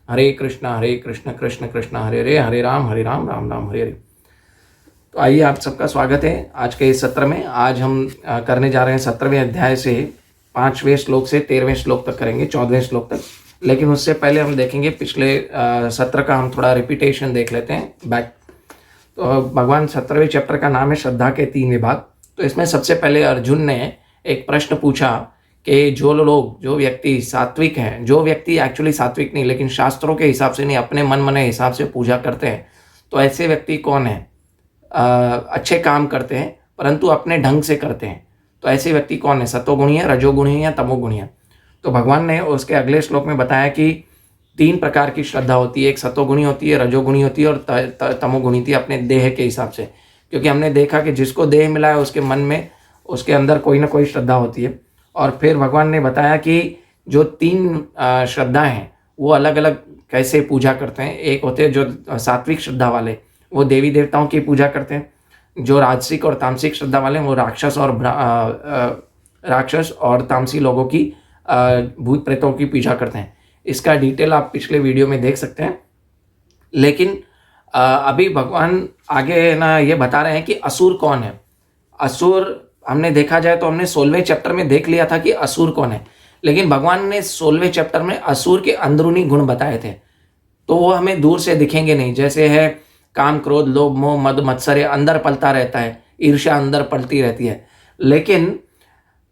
हरे कृष्ण कृष्ण कृष्ण हरे हरे राम राम राम हरे हरे। तो आइए, आप सबका स्वागत है आज के इस सत्र में। आज हम करने जा रहे हैं 17वें अध्याय से 5वें श्लोक से 13वें श्लोक तक करेंगे, 14वें श्लोक तक। लेकिन उससे पहले हम देखेंगे पिछले सत्र का, हम थोड़ा रिपीटेशन देख लेते हैं बैक। तो भगवान 17वें चैप्टर का नाम है श्रद्धा के 3 विभाग। तो इसमें सबसे पहले अर्जुन ने एक प्रश्न पूछा कि जो व्यक्ति सात्विक हैं, जो व्यक्ति एक्चुअली सात्विक नहीं लेकिन शास्त्रों के हिसाब से नहीं, अपने मन मने हिसाब से पूजा करते हैं, तो ऐसे व्यक्ति कौन है? अच्छे काम करते हैं परंतु अपने ढंग से करते हैं, तो ऐसे व्यक्ति कौन है? सतोगुणी है, रजोगुणी है या तमोगुणी है? तो भगवान ने उसके अगले श्लोक में बताया कि 3 प्रकार की श्रद्धा होती है। एक सतोगुणी होती है, रजोगुणी होती है और तमोगुणी होती है, अपने देह के हिसाब से। क्योंकि हमने देखा कि जिसको देह मिला है उसके मन में, उसके अंदर कोई ना कोई श्रद्धा होती है। और फिर भगवान ने बताया कि जो 3 श्रद्धा हैं वो अलग अलग कैसे पूजा करते हैं। एक होते हैं जो सात्विक श्रद्धा वाले, वो देवी देवताओं की पूजा करते हैं। जो राजसिक और तामसिक श्रद्धा वाले हैं वो राक्षस और तामसी लोगों की, भूत प्रेतों की पूजा करते हैं। इसका डिटेल आप पिछले वीडियो में देख सकते हैं। लेकिन अभी भगवान आगे ना ये बता रहे हैं कि असुर कौन है। असुर हमने देखा जाए तो हमने 16वें चैप्टर में देख लिया था कि असुर कौन है, लेकिन भगवान ने 16वें चैप्टर में असुर के अंदरूनी गुण बताए थे। तो वो हमें दूर से दिखेंगे नहीं, जैसे है काम, क्रोध, लोभ, मोह, मद, मत्सर अंदर पलता रहता है, ईर्ष्या अंदर पलती रहती है। लेकिन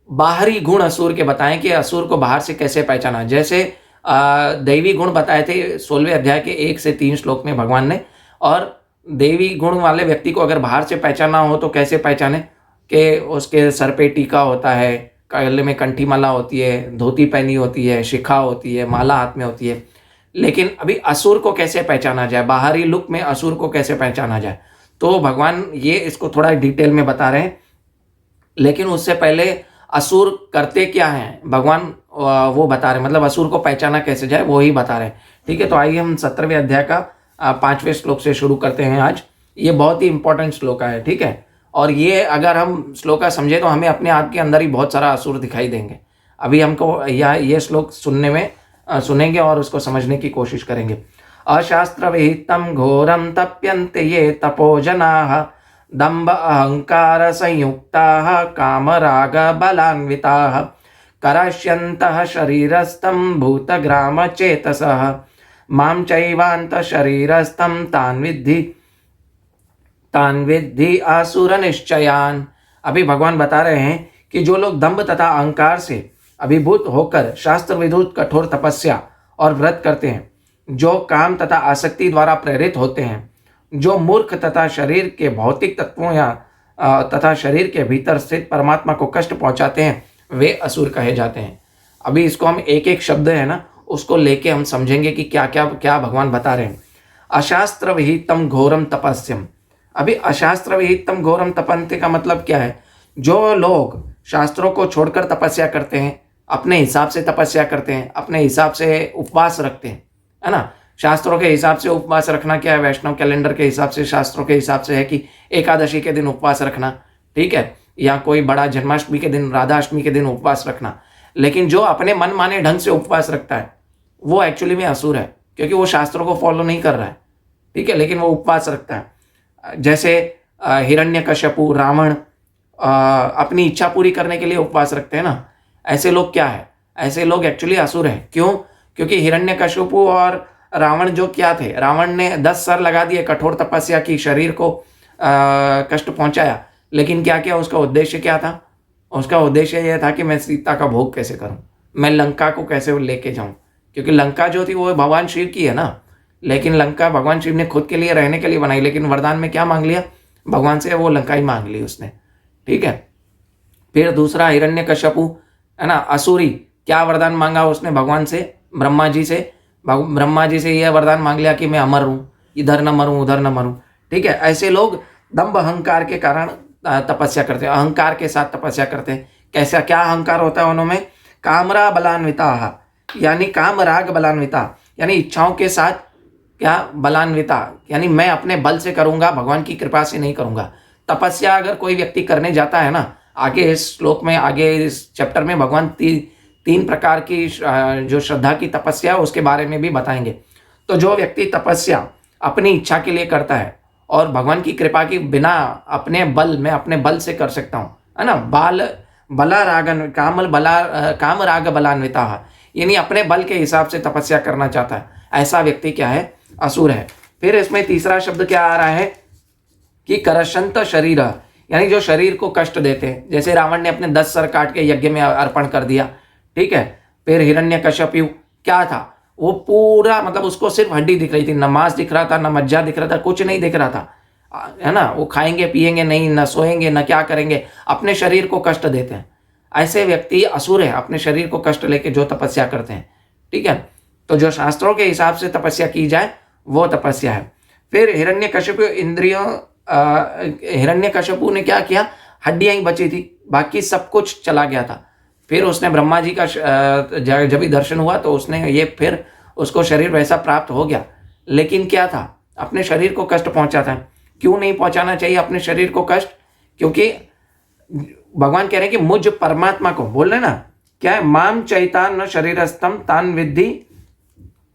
बाहरी गुण असुर के बताएं कि असुर को बाहर से कैसे पहचाना। जैसे दैवी गुण बताए थे 16वें अध्याय के 1 से 3 श्लोक में भगवान ने। और देवी गुण वाले व्यक्ति को अगर बाहर से पहचानना हो तो कैसे पहचाने? कि उसके सर पे टीका होता है, गले में कंठी माला होती है, धोती पहनी होती है, शिखा होती है, माला हाथ में होती है। लेकिन अभी असुर को कैसे पहचाना जाए, बाहरी लुक में असुर को कैसे पहचाना जाए, तो भगवान ये इसको थोड़ा डिटेल में बता रहे हैं। लेकिन उससे पहले असुर करते क्या हैं भगवान वो बता रहे हैं, मतलब असुर को पहचाना कैसे जाए वो ही बता रहे हैं। ठीक है, तो आइए हम 17वें अध्याय का 5वें श्लोक से शुरू करते हैं आज। ये बहुत ही इंपॉर्टेंट श्लोक है, ठीक है। और ये अगर हम श्लोका समझे तो हमें अपने आप के अंदर ही बहुत सारा असुर दिखाई देंगे। अभी हमको ये श्लोक सुनेंगे और उसको समझने की कोशिश करेंगे। अशास्त्र विहितम घोरम तप्यन्ते ये तपो जनाः दम्भ अहंकार संयुक्ताः कामराग बलान्विताः करष्यन्तः शरीरस्थं भूतग्राम चेतसः मां चैवान्त शरीरस्थं तान विद्धि आसुर निश्चयान। अभी भगवान बता रहे हैं कि जो लोग दंभ तथा अहंकार से अभिभूत होकर शास्त्र विरुद्ध कठोर तपस्या और व्रत करते हैं, जो काम तथा आसक्ति द्वारा प्रेरित होते हैं, जो मूर्ख तथा शरीर के भौतिक तत्वों तथा शरीर के भीतर स्थित परमात्मा को कष्ट पहुंचाते हैं, वे असुर कहे जाते हैं। अभी इसको हम एक एक शब्द है ना उसको लेके हम समझेंगे कि क्या क्या क्या भगवान बता रहे हैं। अशास्त्र विहितम घोरम तपस्यम। अभी अशास्त्र विहितम घोरम तपन्ते का मतलब क्या है? जो लोग शास्त्रों को छोड़कर तपस्या करते हैं, अपने हिसाब से तपस्या करते हैं, अपने हिसाब से उपवास रखते हैं, है ना। शास्त्रों के हिसाब से उपवास रखना क्या है? वैष्णव कैलेंडर के हिसाब से, शास्त्रों के हिसाब से है कि एकादशी के दिन उपवास रखना, ठीक है, या कोई बड़ा जन्माष्टमी के दिन, राधाष्टमी के दिन उपवास रखना। लेकिन जो अपने मन माने ढंग से उपवास रखता है वो एक्चुअली में असुर है, क्योंकि वो शास्त्रों को फॉलो नहीं कर रहा है, ठीक है, लेकिन वो उपवास रखता है। जैसे हिरण्यकश्यपु, रावण अपनी इच्छा पूरी करने के लिए उपवास रखते हैं ना। ऐसे लोग क्या है? ऐसे लोग एक्चुअली असुर हैं। क्यों? क्योंकि हिरण्यकश्यपु और रावण जो क्या थे, रावण ने 10 सर लगा दिए, कठोर तपस्या की, शरीर को कष्ट पहुंचाया, लेकिन क्या किया? उसका उद्देश्य क्या था? उसका उद्देश्य यह था कि मैं सीता का भोग कैसे करूं, मैं लंका को कैसे लेके जाऊं, क्योंकि लंका जो थी वो भगवान शिव की है ना। लेकिन लंका भगवान शिव ने खुद के लिए, रहने के लिए बनाई, लेकिन वरदान में क्या मांग लिया भगवान से? वो लंका ही मांग ली उसने, ठीक है। फिर दूसरा हिरण्यकश्यपु, है ना, असुरी, क्या वरदान मांगा उसने भगवान से? ब्रह्मा जी से यह वरदान मांग लिया कि मैं अमर हूँ, इधर न मरूं उधर न मरूं, ठीक है। ऐसे लोग दंभ अहंकार के कारण तपस्या करते हैं, अहंकार के साथ तपस्या करते हैं। कैसा क्या अहंकार होता है उनमें? कामरा बलान्विता, यानी काम राग बलान्विता, यानी इच्छाओं के साथ क्या बलान्विता, यानी मैं अपने बल से करूंगा, भगवान की कृपा से नहीं करूंगा। तपस्या अगर कोई व्यक्ति करने जाता है ना, आगे इस श्लोक में, आगे इस चैप्टर में भगवान 3 प्रकार की जो श्रद्धा की तपस्या उसके बारे में भी बताएंगे। तो जो व्यक्ति तपस्या अपनी इच्छा के लिए करता है और भगवान की कृपा की बिना अपने बल, मैं अपने बल से कर सकता हूँ, है ना, बला रागन कामल बला काम राग बलान्विता, यानी अपने बल के हिसाब से तपस्या करना चाहता है, ऐसा व्यक्ति क्या है, असुर है। फिर इसमें तीसरा शब्द क्या आ रहा है कि करशंत शरीर, यानी जो शरीर को कष्ट देते हैं, जैसे रावण ने अपने 10 सर काट के यज्ञ में अर्पण कर दिया, ठीक है। फिर हिरण्यकश्यपु क्या था, वो पूरा मतलब उसको सिर्फ हड्डी दिख रही थी, न मांस दिख रहा था, न मज्जा दिख रहा था, कुछ नहीं दिख रहा था, है ना। वो खाएंगे पिएंगे नहीं, न सोएंगे न क्या करेंगे, अपने शरीर को कष्ट देते हैं। ऐसे व्यक्ति असुर है, अपने शरीर को कष्ट लेके जो तपस्या करते हैं, ठीक है। तो जो शास्त्रों के हिसाब से तपस्या की जाए वो तपस्या है। फिर हिरण्यकश्यपु हिरण्यकश्यपु ने क्या किया, हड्डियां ही बची थी, बाकी सब कुछ चला गया था। फिर उसने ब्रह्मा जी का जब भी दर्शन हुआ तो उसने ये फिर उसको शरीर वैसा प्राप्त हो गया, लेकिन क्या था, अपने शरीर को कष्ट पहुंचाता है। क्यों नहीं पहुंचाना चाहिए अपने शरीर को कष्ट, क्योंकि भगवान कह रहे हैं कि मुझ परमात्मा को, बोल रहे ना क्या है, माम चैतान न शरीरस्थम तान विद्धि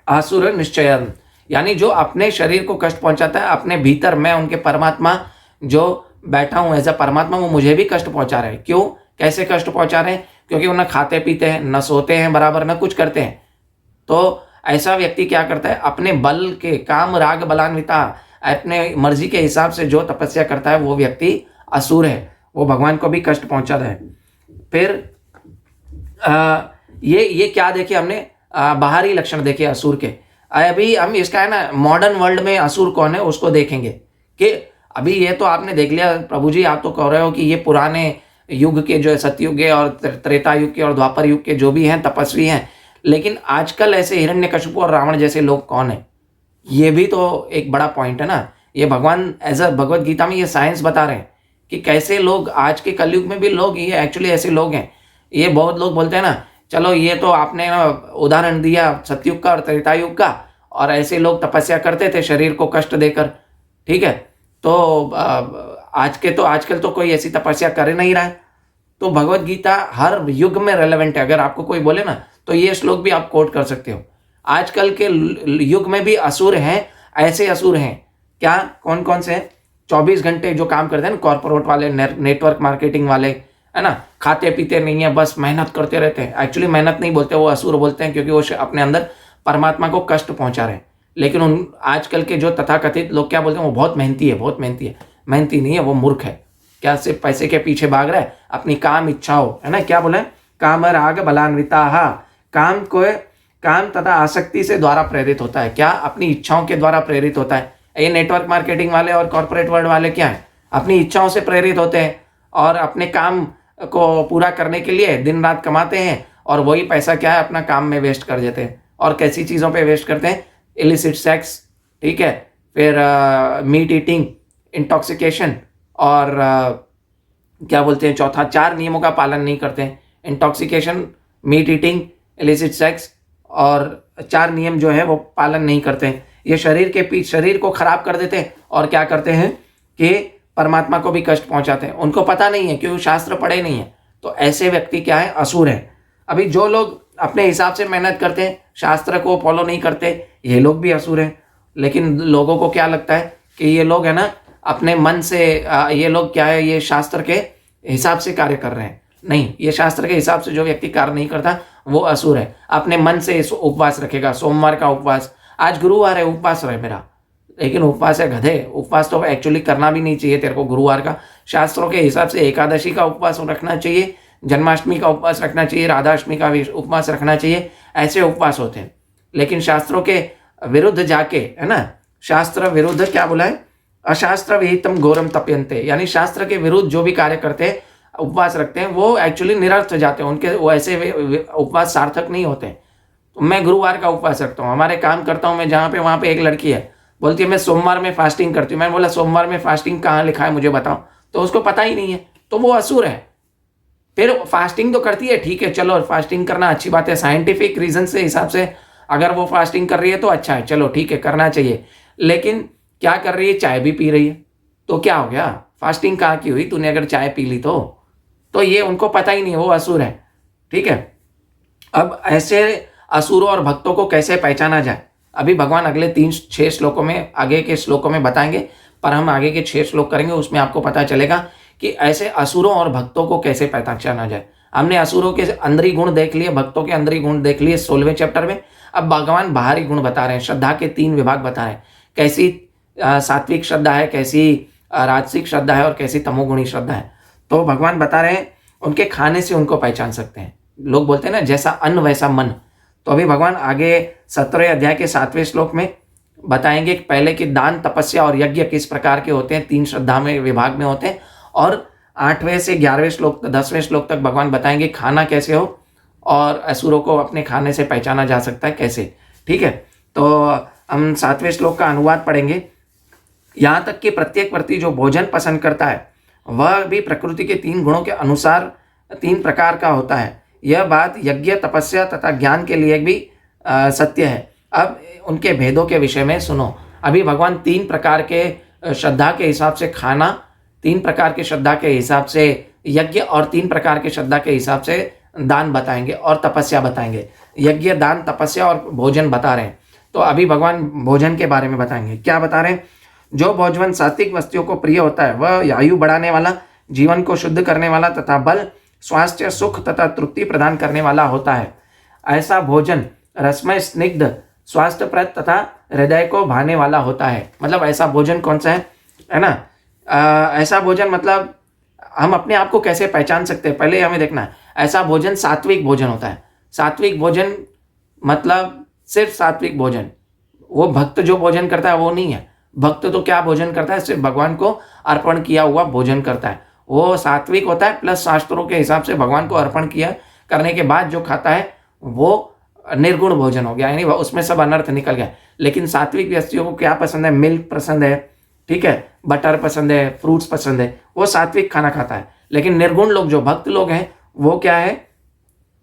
आसुर निश्चयन, यानी जो अपने शरीर को कष्ट पहुंचाता है, अपने भीतर मैं उनके परमात्मा जो बैठा हूं एज अ परमात्मा, वो मुझे भी कष्ट पहुंचा रहे हैं। क्यों, कैसे कष्ट पहुंचा रहे हैं, क्योंकि वो न खाते पीते हैं, न सोते हैं बराबर, न कुछ करते हैं। तो ऐसा व्यक्ति क्या करता है, अपने बल के काम राग बलान्विता, अपने मर्जी के हिसाब से जो तपस्या करता है वो व्यक्ति असुर है, वो भगवान को भी कष्ट पहुंचाता है। फिर ये क्या देखे हमने, बाहरी लक्षण देखे असुर के। अभी हम इसका है ना मॉडर्न वर्ल्ड में असुर कौन है उसको देखेंगे कि अभी ये तो आपने देख लिया प्रभु जी, आप तो कह रहे हो कि ये पुराने युग के जो सतयुग के और त्रेता युग के और द्वापर युग के जो भी हैं तपस्वी हैं, लेकिन आजकल ऐसे हिरण्यकशिपु और रावण जैसे लोग कौन है, ये भी तो एक बड़ा पॉइंट है ना। ये भगवान एज अ भगवत गीता में ये साइंस बता रहे हैं कि कैसे लोग आज के कलयुग में भी लोग ये एक्चुअली ऐसे लोग हैं। ये बहुत लोग बोलते हैं ना, चलो ये तो आपने ना उदाहरण दिया सतयुग का और त्रेता युग का, और ऐसे लोग तपस्या करते थे शरीर को कष्ट देकर, ठीक है। तो आजकल तो कोई ऐसी तपस्या कर नहीं रहा है। तो भगवत गीता हर युग में रेलेवेंट है। अगर आपको कोई बोले ना तो ये श्लोक भी आप कोट कर सकते हो। आजकल के युग में भी असुर हैं, ऐसे असुर हैं क्या, कौन कौन से हैं, 24 घंटे जो काम करते हैं ना, कॉर्पोरेट वाले, नेटवर्क मार्केटिंग वाले, है ना, खाते पीते नहीं है, बस मेहनत करते रहते हैं। एक्चुअली मेहनत नहीं बोलते, वो असुर बोलते हैं, क्योंकि वो अपने अंदर परमात्मा को कष्ट पहुंचा रहे हैं। लेकिन उन आजकल के जो तथाकथित लोग क्या बोलते हैं, वो बहुत मेहनती है, बहुत मेहनती है। मेहनती नहीं है, वो मूर्ख है। क्या सिर्फ पैसे के पीछे भाग रहा है, अपनी काम इच्छाओं, है ना, क्या बोले, काम राग बलान्विता, काम तथा आसक्ति से द्वारा प्रेरित होता है। क्या, अपनी इच्छाओं के द्वारा प्रेरित होता है। ये नेटवर्क मार्केटिंग वाले और कॉर्पोरेट वर्ल्ड वाले क्या है, अपनी इच्छाओं से प्रेरित होते हैं और अपने काम को पूरा करने के लिए दिन रात कमाते हैं, और वही पैसा क्या है, अपना काम में वेस्ट कर देते हैं। और कैसी चीज़ों पे वेस्ट करते हैं, इलिसिट सेक्स, ठीक है, फिर मीट ईटिंग, इंटॉक्सिकेशन, और क्या बोलते हैं चौथा, 4 नियमों का पालन नहीं करते हैं। Intoxication, meat eating, illicit sex, और 4 नियम जो है वो पालन नहीं करते हैं। ये शरीर को खराब कर देते हैं, और क्या करते हैं कि परमात्मा को भी कष्ट पहुंचाते हैं। उनको पता नहीं है क्योंकि शास्त्र पढ़े नहीं है। तो ऐसे व्यक्ति क्या है, असुर है। अभी जो लोग अपने हिसाब से मेहनत करते हैं, शास्त्र को फॉलो नहीं करते, ये लोग भी असुर हैं। लेकिन लोगों को क्या लगता है कि ये लोग है ना अपने मन से, ये लोग क्या है, ये शास्त्र के हिसाब से कार्य कर रहे हैं। नहीं, ये शास्त्र के हिसाब से जो व्यक्ति कार्य नहीं करता वो असुर है। अपने मन से उपवास रखेगा, सोमवार का उपवास, आज गुरुवार है उपवास रहे मेरा, लेकिन उपवास है गधे, उपवास तो एक्चुअली करना भी नहीं चाहिए तेरे को गुरुवार का। शास्त्रों के हिसाब से एकादशी का उपवास रखना चाहिए, जन्माष्टमी का उपवास रखना चाहिए, राधाष्टमी का भी उपवास रखना चाहिए, ऐसे उपवास होते हैं। लेकिन शास्त्रों के विरुद्ध जाके, है ना, शास्त्र विरुद्ध क्या बोला है, अशास्त्र विहितम घोरम तप्यन्ते, यानी शास्त्र के विरुद्ध जो भी कार्य करते हैं, उपवास रखते हैं, वो एक्चुअली निरर्थ जाते हैं। उनके वो ऐसे उपवास सार्थक नहीं होते। तो मैं गुरुवार का उपवास रखता हूँ, हमारे काम करता हूँ मैं जहाँ पे, वहाँ पे एक लड़की है, बोलती है मैं सोमवार में फास्टिंग करती हूँ। मैंने बोला सोमवार में फास्टिंग कहाँ लिखा है मुझे बताओ, तो उसको पता ही नहीं है, तो वो असुर है। फिर फास्टिंग तो करती है, ठीक है, चलो फास्टिंग करना अच्छी बात है, साइंटिफिक रीजन से हिसाब से अगर वो फास्टिंग कर रही है तो अच्छा है, चलो ठीक है, करना चाहिए। लेकिन क्या कर रही है, चाय भी पी रही है, तो क्या हो गया, फास्टिंग कहाँ की हुई, तूने अगर चाय पी ली तो ये उनको पता ही नहीं, वो असुर है, ठीक है। अब ऐसे असुरों और भक्तों को कैसे पहचाना जाए, अभी भगवान अगले 6 श्लोकों में, आगे के श्लोकों में बताएंगे, पर हम आगे के 6 श्लोक करेंगे, उसमें आपको पता चलेगा कि ऐसे असुरों और भक्तों को कैसे पहचाना जाए। हमने असुरों के अंदरी गुण देख लिए, भक्तों के अंदरी गुण देख लिए 16वें चैप्टर में। अब भगवान बाहरी गुण बता रहे हैं, श्रद्धा के 3 विभाग बता रहे हैं, कैसी सात्विक श्रद्धा है, कैसी राजसिक श्रद्धा है और कैसी तमोगुणी श्रद्धा है। तो भगवान बता रहे हैं उनके खाने से उनको पहचान सकते हैं। लोग बोलते हैं ना, जैसा अन्न वैसा मन। तो अभी भगवान आगे 17वें अध्याय के 7वें श्लोक में बताएंगे कि पहले कि दान, तपस्या और यज्ञ किस प्रकार के होते हैं, 3 श्रद्धा में विभाग में होते हैं। और 8वें से 11वें श्लोक 10वें श्लोक तक भगवान बताएंगे खाना कैसे हो और असुरों को अपने खाने से पहचाना जा सकता है कैसे। ठीक है, तो हम 7वें श्लोक का अनुवाद पढ़ेंगे। यहाँ तक कि प्रत्येक व्यक्ति जो भोजन पसंद करता है वह भी प्रकृति के 3 गुणों के अनुसार 3 प्रकार का होता है। यह बात यज्ञ, तपस्या तथा ज्ञान के लिए भी सत्य है। अब उनके भेदों के विषय में सुनो। अभी भगवान 3 प्रकार के श्रद्धा के हिसाब से खाना, 3 प्रकार के श्रद्धा के हिसाब से यज्ञ और 3 प्रकार के श्रद्धा के हिसाब से दान बताएंगे और तपस्या बताएंगे। यज्ञ, दान, तपस्या और भोजन बता रहे हैं। तो अभी भगवान भोजन के बारे में बताएंगे। क्या बता रहे हैं? जो भोजन सात्विक वस्तुओं को प्रिय होता है वह आयु बढ़ाने वाला, जीवन को शुद्ध करने वाला तथा बल, स्वास्थ्य, सुख तथा तृप्ति प्रदान करने वाला होता है। ऐसा भोजन रसमय, स्निग्ध, स्वास्थ्यप्रद तथा हृदय को भाने वाला होता है। मतलब ऐसा भोजन कौन सा है ना? ऐसा भोजन मतलब हम अपने आप को कैसे पहचान सकते हैं, पहले हमें देखना है। ऐसा भोजन सात्विक भोजन होता है। सात्विक भोजन मतलब सिर्फ सात्विक भोजन, वो भक्त जो भोजन करता है वो नहीं है। भक्त तो क्या भोजन करता है? सिर्फ भगवान को अर्पण किया हुआ भोजन करता है, वो सात्विक होता है। प्लस शास्त्रों के हिसाब से भगवान को अर्पण किया करने के बाद जो खाता है वो निर्गुण भोजन हो गया, यानी उसमें सब अनर्थ निकल गया। लेकिन सात्विक व्यक्तियों को क्या पसंद है? मिल्क पसंद है, ठीक है, बटर पसंद है, फ्रूट्स पसंद है, वो सात्विक खाना खाता है। लेकिन निर्गुण लोग, जो भक्त लोग हैं, वो क्या है?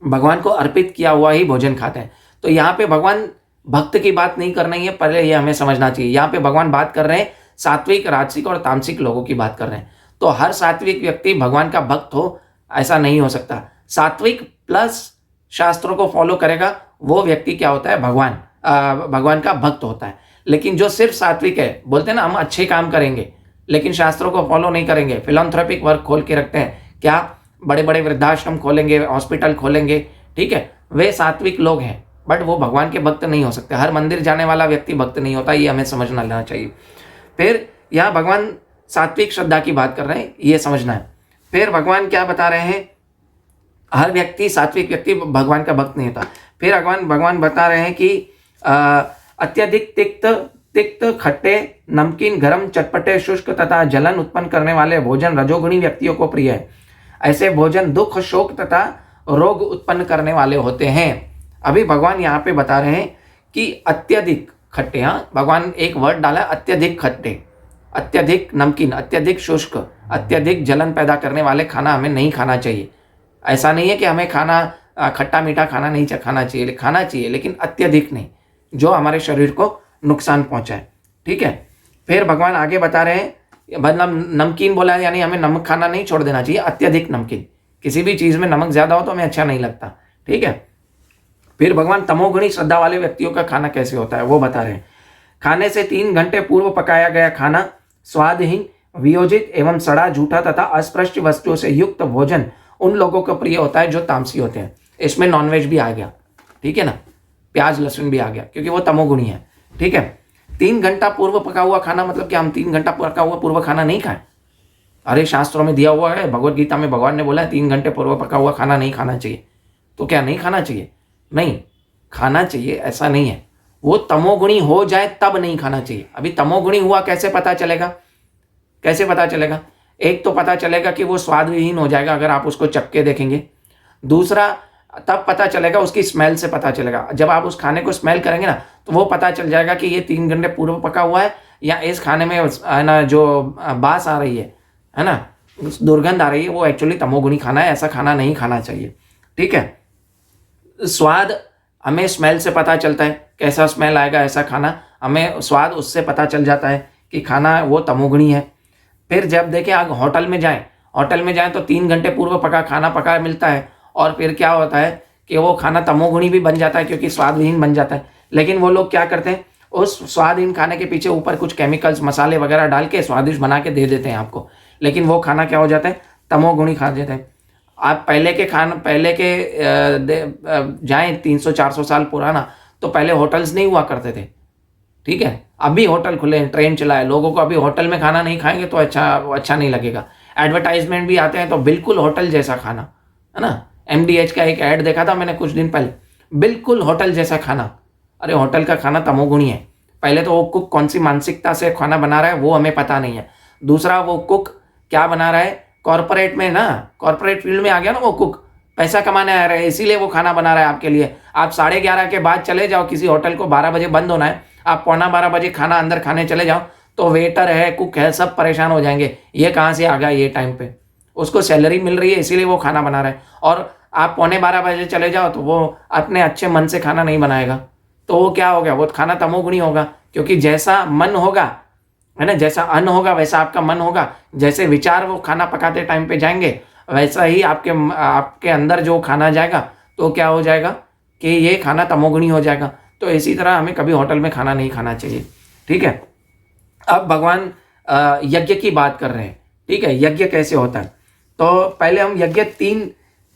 भगवान को अर्पित किया हुआ ही भोजन खाते हैं। तो यहाँ पे भगवान भक्त की बात नहीं कर रही है, पहले ये हमें समझना चाहिए। यहाँ पे भगवान बात कर रहे हैं सात्विक, राजसिक और तामसिक लोगों की बात कर रहे हैं। तो हर सात्विक व्यक्ति भगवान का भक्त हो ऐसा नहीं हो सकता। सात्विक प्लस शास्त्रों को फॉलो करेगा वो व्यक्ति क्या होता है? भगवान का भक्त होता है। लेकिन जो सिर्फ सात्विक है, बोलते हैं ना हम अच्छे काम करेंगे लेकिन शास्त्रों को फॉलो नहीं करेंगे, फिलॉन्थ्रोपिक वर्क खोल के रखते हैं, क्या बड़े बड़े वृद्धाश्रम खोलेंगे, हॉस्पिटल खोलेंगे, ठीक है, वे सात्विक लोग हैं, बट वो भगवान के भक्त नहीं हो सकते। हर मंदिर जाने वाला व्यक्ति भक्त नहीं होता, ये हमें समझना लेना चाहिए। फिर यहाँ भगवान सात्विक श्रद्धा की बात कर रहे हैं, ये समझना है। फिर भगवान क्या बता रहे हैं? हर व्यक्ति, सात्विक व्यक्ति भगवान का भक्त नहीं होता। फिर भगवान बता रहे हैं कि अत्यधिक तिक्त, खट्टे, नमकीन, गरम, चटपटे, शुष्क तथा जलन उत्पन्न करने वाले भोजन रजोगुणी व्यक्तियों को प्रिय है। ऐसे भोजन दुख, शोक तथा रोग उत्पन्न करने वाले होते हैं। अभी भगवान यहाँ पे बता रहे हैं कि अत्यधिक खट्टे, हाँ, भगवान एक वर्ड डाला, अत्यधिक खट्टे, अत्यधिक नमकीन, अत्यधिक शुष्क, अत्यधिक जलन पैदा करने वाले खाना हमें नहीं खाना चाहिए। ऐसा नहीं है कि हमें खाना खट्टा मीठा खाना नहीं खाना चाहिए, लेकिन अत्यधिक नहीं, जो हमारे शरीर को नुकसान पहुंचाए। ठीक है। फिर भगवान आगे बता रहे हैं, मतलब नमकीन बोला है, यानी हमें नमक खाना नहीं छोड़ देना चाहिए, अत्यधिक नमकीन। किसी भी चीज़ में नमक ज़्यादा हो तो हमें अच्छा नहीं लगता। ठीक है। फिर भगवान तमोगुणी श्रद्धा वाले व्यक्तियों का खाना कैसे होता है वो बता रहे हैं। खाने से 3 घंटे पूर्व पकाया गया खाना, स्वादहीन, वियोजित एवं सड़ा, झूठा तथा अस्पृश्य वस्तुओं से युक्त भोजन उन लोगों को प्रिय होता है जो तामसी होते हैं। इसमें नॉनवेज भी आ गया, ठीक है ना, प्याज लहसुन भी आ गया, क्योंकि वो तमोगुणी है। ठीक है। 3 घंटा पूर्व पका हुआ खाना मतलब कि हम 3 घंटा पका हुआ पूर्व खाना नहीं खाएं। अरे शास्त्रों में दिया हुआ है, भगवत गीता में भगवान ने बोला है 3 घंटे पूर्व पका हुआ खाना नहीं खाना चाहिए। तो क्या नहीं खाना चाहिए? नहीं, खाना चाहिए, ऐसा नहीं है। वो तमोगुणी हो जाए तब नहीं खाना चाहिए। अभी तमोगुणी हुआ कैसे पता चलेगा? कैसे पता चलेगा? एक तो पता चलेगा कि वो स्वादविहीन हो जाएगा अगर आप उसको चख के देखेंगे। दूसरा, तब पता चलेगा उसकी स्मेल से पता चलेगा। जब आप उस खाने को स्मेल करेंगे ना तो वो पता चल जाएगा कि ये 3 घंटे पूर्व पका हुआ है, या इस खाने में है ना जो बास आ रही है ना, दुर्गंध आ रही है, वो एक्चुअली तमोगुणी खाना है। ऐसा खाना नहीं खाना चाहिए। ठीक है। स्वाद हमें स्मेल से पता चलता है, कैसा स्मेल आएगा ऐसा खाना, हमें स्वाद उससे पता चल जाता है कि खाना वो तमोगुणी है। फिर जब देखें आप होटल में जाएं तो 3 घंटे पूर्व पका खाना पका मिलता है, और फिर क्या होता है कि वो खाना तमोगुणी भी बन जाता है क्योंकि स्वादविहीन बन जाता है। लेकिन वो लोग क्या करते हैं, उस स्वादहीन खाने के पीछे ऊपर कुछ केमिकल्स मसाले वगैरह डाल के स्वादिष्ट बना के दे देते हैं आपको, लेकिन वो खाना क्या हो जाता है, तमोगुणी खा देते हैं। आप पहले के जाएं 300-400 साल पुराना, तो पहले होटल्स नहीं हुआ करते थे, ठीक है। अभी होटल खुले हैं, ट्रेन चला है, लोगों को अभी होटल में खाना नहीं खाएंगे तो अच्छा नहीं लगेगा। एडवर्टाइजमेंट भी आते हैं तो बिल्कुल होटल जैसा खाना, है ना। MDH का एक ऐड देखा था मैंने कुछ दिन पहले, बिल्कुल होटल जैसा खाना। अरे होटल का खाना तमोगुणी है। पहले तो वो कुक कौन सी मानसिकता से खाना बना रहा है वो हमें पता नहीं है। दूसरा, वो कुक क्या बना रहा है, कॉर्पोरेट में ना, कॉर्पोरेट फील्ड में आ गया ना वो कुक, पैसा कमाने आ रहा है, इसीलिए वो खाना बना रहा है आपके लिए। आप 11:30 के बाद चले जाओ किसी होटल को, 12 बजे बंद होना है, आप 11:15 खाना अंदर खाने चले जाओ, तो वेटर है, कुक है, सब परेशान हो जाएंगे, ये कहाँ से आ गया ये टाइम पे। उसको सैलरी मिल रही है इसीलिए वो खाना बना रहा है। और आप 11:15 चले जाओ तो वो अपने अच्छे मन से खाना नहीं बनाएगा, तो वो क्या हो गया, वो खाना तमोगुणी होगा। क्योंकि जैसा मन होगा, है ना, जैसा अन्न होगा वैसा आपका मन होगा, जैसे विचार वो खाना पकाते टाइम पे जाएंगे वैसा ही आपके अंदर जो खाना जाएगा, तो क्या हो जाएगा कि ये खाना तमोगुणी हो जाएगा। तो इसी तरह हमें कभी होटल में खाना नहीं खाना चाहिए, ठीक है। अब भगवान यज्ञ की बात कर रहे हैं, ठीक है। यज्ञ कैसे होता है, तो पहले हम यज्ञ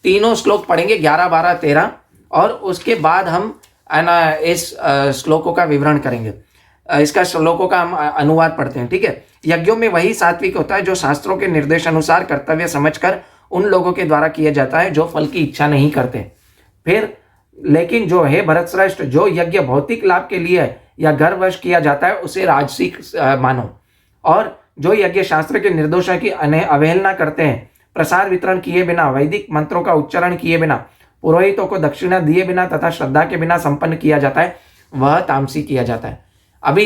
तीनों श्लोक पढ़ेंगे, 11, 12, 13, और उसके बाद हम है ना इस श्लोकों का विवरण करेंगे। इसका श्लोकों का हम अनुवाद पढ़ते हैं, ठीक है। यज्ञों में वही सात्विक होता है जो शास्त्रों के निर्देश अनुसार कर्तव्य समझकर उन लोगों के द्वारा किए जाता है जो फल की इच्छा नहीं करते। फिर लेकिन जो है भरत श्रेष्ठ, जो यज्ञ भौतिक लाभ के लिए या गर्ववश किया जाता है उसे राजसिक मानो, और जो यज्ञ शास्त्र के निर्देशों की अवहेलना करते हैं, प्रसाद वितरण किए बिना, वैदिक मंत्रों का उच्चारण किए बिना, पुरोहितों को दक्षिणा दिए बिना तथा श्रद्धा के बिना संपन्न किया जाता है, वह तामसी किया जाता है। अभी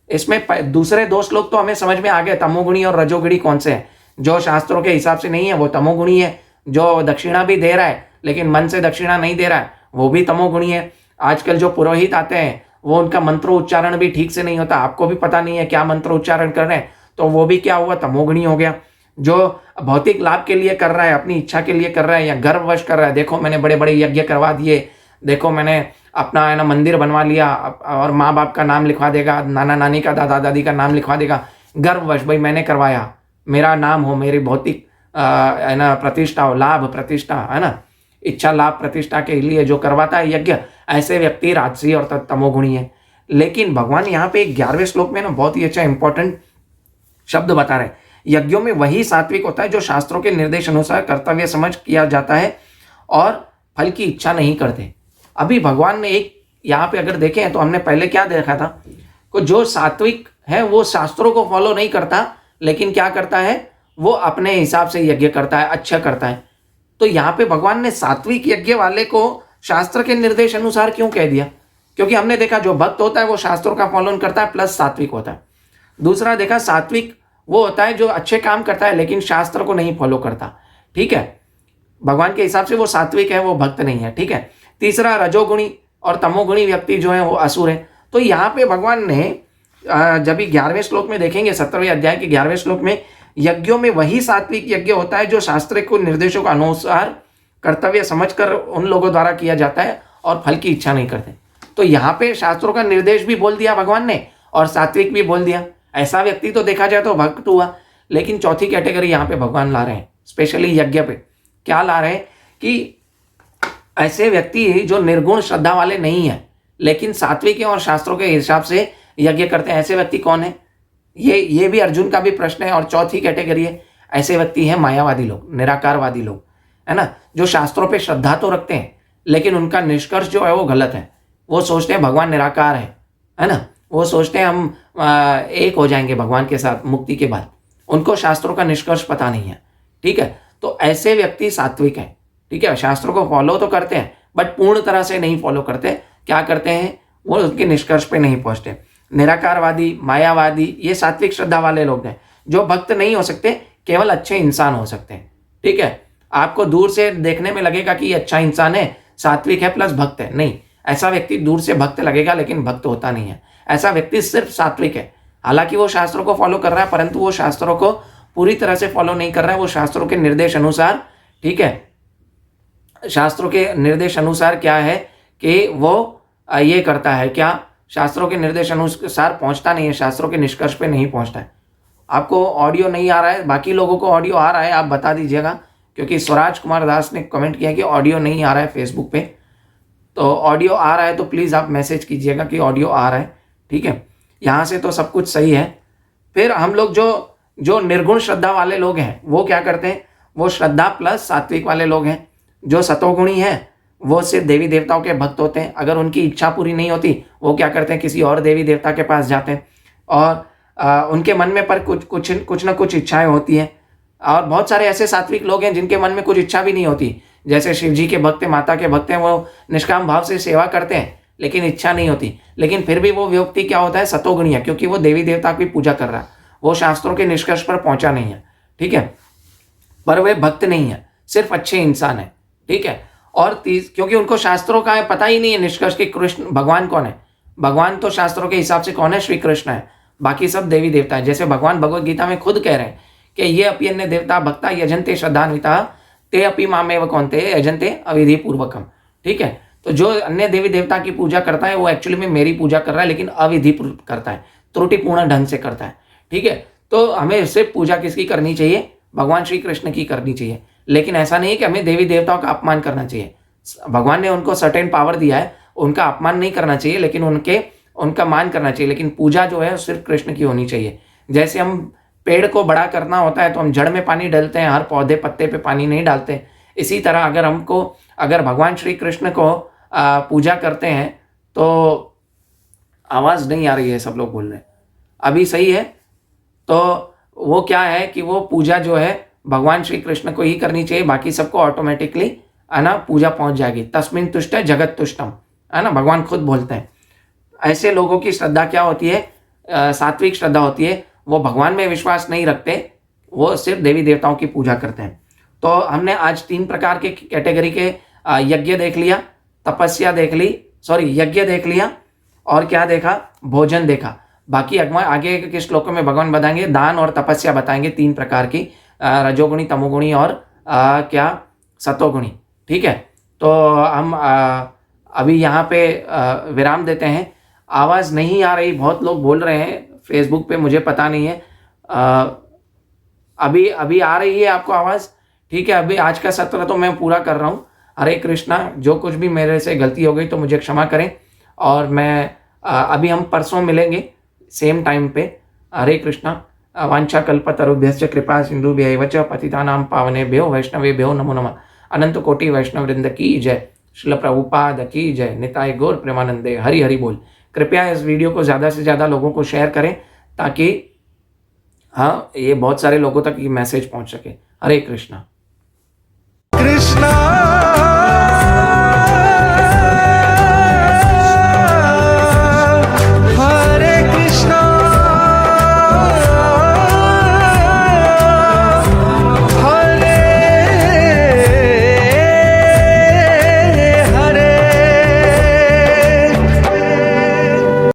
इसमें दूसरे 2 श्लोक तो हमें समझ में आ गए, तमोगुणी और रजोगुणी कौन से हैं। जो शास्त्रों के हिसाब से नहीं है वो तमोगुणी है, जो दक्षिणा भी दे रहा है लेकिन मन से दक्षिणा नहीं दे रहा है वो भी तमोगुणी है। आजकल जो पुरोहित आते हैं वो उनका मंत्रोच्चारण भी ठीक से नहीं होता, आपको भी पता नहीं है क्या मंत्रोच्चारण कर रहे हैं, तो वो भी क्या हुआ, तमोगुणी हो गया। जो भौतिक लाभ के लिए कर रहा है, अपनी इच्छा के लिए कर रहा है या गर्ववश कर रहा है, देखो मैंने बड़े बड़े यज्ञ करवा दिए, देखो मैंने अपना है ना मंदिर बनवा लिया, और माँ बाप का नाम लिखवा देगा, नाना नानी का, दादा दादी का नाम लिखवा देगा, गर्ववश, भाई मैंने करवाया, मेरा नाम हो, मेरी भौतिक है ना प्रतिष्ठा हो, लाभ प्रतिष्ठा, है ना, इच्छा लाभ प्रतिष्ठा के लिए जो करवाता है यज्ञ, ऐसे व्यक्ति राजसी और तमोगुणी है। लेकिन भगवान यहाँ पे 11वें श्लोक में ना बहुत ही अच्छा इंपॉर्टेंट शब्द बता रहे हैं, यज्ञों में वही सात्विक होता है जो शास्त्रों के निर्देश अनुसार कर्तव्य समझ किया जाता है और फल की इच्छा नहीं करते। अभी भगवान ने एक यहाँ पे अगर देखें तो हमने पहले क्या देखा था कि जो सात्विक है वो शास्त्रों को फॉलो नहीं करता, लेकिन क्या करता है, वो अपने हिसाब से यज्ञ करता है, अच्छा करता है। तो यहाँ पे भगवान ने सात्विक यज्ञ वाले को शास्त्र के निर्देश अनुसार क्यों कह दिया, क्योंकि हमने देखा जो भक्त होता है वो शास्त्रों का पालन करता है प्लस सात्विक होता है। दूसरा देखा सात्विक वो होता है जो अच्छे काम करता है लेकिन शास्त्र को नहीं फॉलो करता, ठीक है, भगवान के हिसाब से वो सात्विक है, वो भक्त नहीं है, ठीक है। तीसरा रजोगुणी और तमोगुणी व्यक्ति जो है वो असुर है। तो यहाँ पे भगवान ने जब 11वें श्लोक में देखेंगे, 17वें अध्याय के 11वें श्लोक में, यज्ञों में वही सात्विक यज्ञ होता है जो शास्त्र को निर्देशों के अनुसार कर्तव्य समझकर उन लोगों द्वारा किया जाता है और फल की इच्छा नहीं करते। तो यहाँ पे शास्त्रों का निर्देश भी बोल दिया भगवान ने और सात्विक भी बोल दिया। ऐसा व्यक्ति तो देखा जाए तो भक्त हुआ, लेकिन चौथी कैटेगरी यहाँ पे भगवान ला रहे हैं, स्पेशली यज्ञ पे क्या ला रहे हैं कि ऐसे व्यक्ति जो निर्गुण श्रद्धा वाले नहीं है लेकिन सात्विक है और शास्त्रों के हिसाब से यज्ञ करते हैं, ऐसे व्यक्ति कौन है, ये भी अर्जुन का भी प्रश्न है। और चौथी कैटेगरी है, ऐसे व्यक्ति हैं मायावादी लोग, निराकारवादी लोग, है ना, जो शास्त्रों पे श्रद्धा तो रखते हैं लेकिन उनका निष्कर्ष जो है वो गलत है। वो सोचते हैं भगवान निराकार है ना, वो सोचते हैं हम एक हो जाएंगे भगवान के साथ मुक्ति के बाद, उनको शास्त्रों का निष्कर्ष पता नहीं है, ठीक है। तो ऐसे व्यक्ति सात्विक हैं, ठीक है, शास्त्रों को फॉलो तो करते हैं बट पूर्ण तरह से नहीं फॉलो करते। क्या करते हैं, वो उनके निष्कर्ष पे नहीं पहुंचते। निराकारवादी, मायावादी, ये सात्विक श्रद्धा वाले लोग हैं जो भक्त नहीं हो सकते, केवल अच्छे इंसान हो सकते हैं, ठीक है। आपको दूर से देखने में लगेगा कि ये अच्छा इंसान है, सात्विक है प्लस भक्त है, नहीं, ऐसा व्यक्ति दूर से भक्त लगेगा लेकिन भक्त होता नहीं है। ऐसा व्यक्ति सिर्फ सात्विक है, हालांकि वो शास्त्रों को फॉलो कर रहा है परंतु वो शास्त्रों को पूरी तरह से फॉलो नहीं कर रहा है, वो शास्त्रों के निर्देश अनुसार, ठीक है, शास्त्रों के निर्देश अनुसार क्या है कि वो ये करता है क्या, शास्त्रों के निर्देश अनुसार पहुंचता नहीं है, शास्त्रों के निष्कर्ष पे नहीं पहुंचता है। आपको ऑडियो नहीं आ रहा है, बाकी लोगों को ऑडियो आ रहा है, आप बता दीजिएगा, क्योंकि स्वराज कुमार दास ने कमेंट किया कि ऑडियो नहीं आ रहा है फेसबुक पे। तो ऑडियो आ रहा है तो प्लीज़ आप मैसेज कीजिएगा कि ऑडियो आ रहा है, ठीक है। यहाँ से तो सब कुछ सही है। फिर हम लोग जो निर्गुण श्रद्धा वाले लोग हैं वो क्या करते हैं, वो श्रद्धा प्लस सात्विक वाले लोग हैं। जो सतोगुणी हैं वो सिर्फ देवी देवताओं के भक्त होते हैं। अगर उनकी इच्छा पूरी नहीं होती वो क्या करते हैं, किसी और देवी देवता के पास जाते हैं और उनके मन में पर कुछ ना कुछ इच्छाएं होती हैं। और बहुत सारे ऐसे सात्विक लोग हैं जिनके मन में कुछ इच्छा भी नहीं होती, जैसे शिव जी के भक्त हैं, माता के भक्त हैं, वो निष्काम भाव से सेवा करते हैं लेकिन इच्छा नहीं होती, लेकिन फिर भी वो व्यक्ति क्या होता है, सतोगुणी है, क्योंकि वो देवी देवता की पूजा कर रहा है, वो शास्त्रों के निष्कर्ष पर पहुंचा नहीं है, ठीक है, पर वे भक्त नहीं है, सिर्फ अच्छे इंसान है, ठीक है। और क्योंकि उनको शास्त्रों का पता ही नहीं है निष्कर्ष कि कृष्ण भगवान कौन है। भगवान तो शास्त्रों के हिसाब से कौन है, श्री कृष्ण है, बाकी सब देवी देवता है। जैसे भगवान भगवद गीता में खुद कह रहे हैं कि ये अपि अन्य देवता भक्ता यजन्ते श्रद्धान्विता ते अपि मामेव कौन्ते यजन्ते अविधि पूर्वकम, ठीक है। तो जो अन्य देवी देवता की पूजा करता है वो एक्चुअली में मेरी पूजा कर रहा है, लेकिन अविधि करता है, त्रुटिपूर्ण ढंग से करता है, ठीक है। तो हमें सिर्फ पूजा किसकी करनी चाहिए, भगवान श्री कृष्ण की करनी चाहिए। लेकिन ऐसा नहीं है कि हमें देवी देवताओं का अपमान करना चाहिए। भगवान ने उनको सर्टेन पावर दिया है, उनका अपमान नहीं करना चाहिए, लेकिन उनका मान करना चाहिए। लेकिन पूजा जो है सिर्फ कृष्ण की होनी चाहिए। जैसे हम पेड़ को बड़ा करना होता है तो हम जड़ में पानी डालते हैं, हर पौधे पत्ते पे पानी नहीं डालते। इसी तरह अगर भगवान श्री कृष्ण को पूजा करते हैं तो आवाज़ नहीं आ रही है, सब लोग बोल रहे हैं, अभी सही है। तो वो क्या है कि वो पूजा जो है भगवान श्री कृष्ण को ही करनी चाहिए, बाकी सबको ऑटोमेटिकली है ना पूजा पहुंच जाएगी। तस्मिन् तुष्ट जगत तुष्टम, है ना, भगवान खुद बोलते हैं। ऐसे लोगों की श्रद्धा क्या होती है, सात्विक श्रद्धा होती है। वो भगवान में विश्वास नहीं रखते, वो सिर्फ देवी देवताओं की पूजा करते हैं। तो हमने आज 3 प्रकार के कैटेगरी के यज्ञ देख लिया, तपस्या देख ली, यज्ञ देख लिया, और क्या देखा, भोजन देखा। बाकी आगे के श्लोकों में भगवान बताएंगे, दान और तपस्या बताएंगे, 3 प्रकार की, रजोगुणी, तमोगुणी और क्या सतोगुणी, ठीक है। तो हम अभी यहाँ पे विराम देते हैं। आवाज़ नहीं आ रही, बहुत लोग बोल रहे हैं फेसबुक पे, मुझे पता नहीं है। अभी आ रही है आपको आवाज़, ठीक है। अभी आज का सत्र तो मैं पूरा कर रहा हूँ। हरे कृष्णा, जो कुछ भी मेरे से गलती हो गई तो मुझे क्षमा करें। और मैं अभी हम परसों मिलेंगे सेम टाइम पे। हरे कृष्णा। वांछा कल्पतरुभ्यश्च कृपा सिंधुभ्यैव च पतितानां पावनेभ्यो वैष्णवेभ्यो नमो नमः। अनंत कोटि वैष्णव वृंद की जय। श्रील प्रभुपाद की जय। निताय गौर प्रेमानंदे। हरि हरि बोल। कृपया इस वीडियो को ज़्यादा से ज़्यादा लोगों को शेयर करें ताकि हाँ ये बहुत सारे लोगों तक ये मैसेज पहुंच सके। हरे कृष्णा। कृष्णा।